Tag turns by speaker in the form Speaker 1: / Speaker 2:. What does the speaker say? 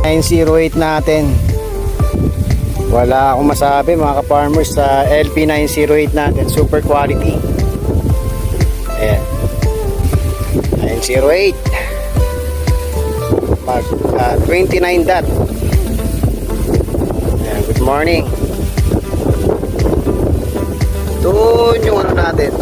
Speaker 1: 908 natin. Wala akong masabi mga ka-farmers sa LP908 natin. Super quality. Ayan. 908. Mag 29 dot. Ayan, good morning. Doon yung ano natin.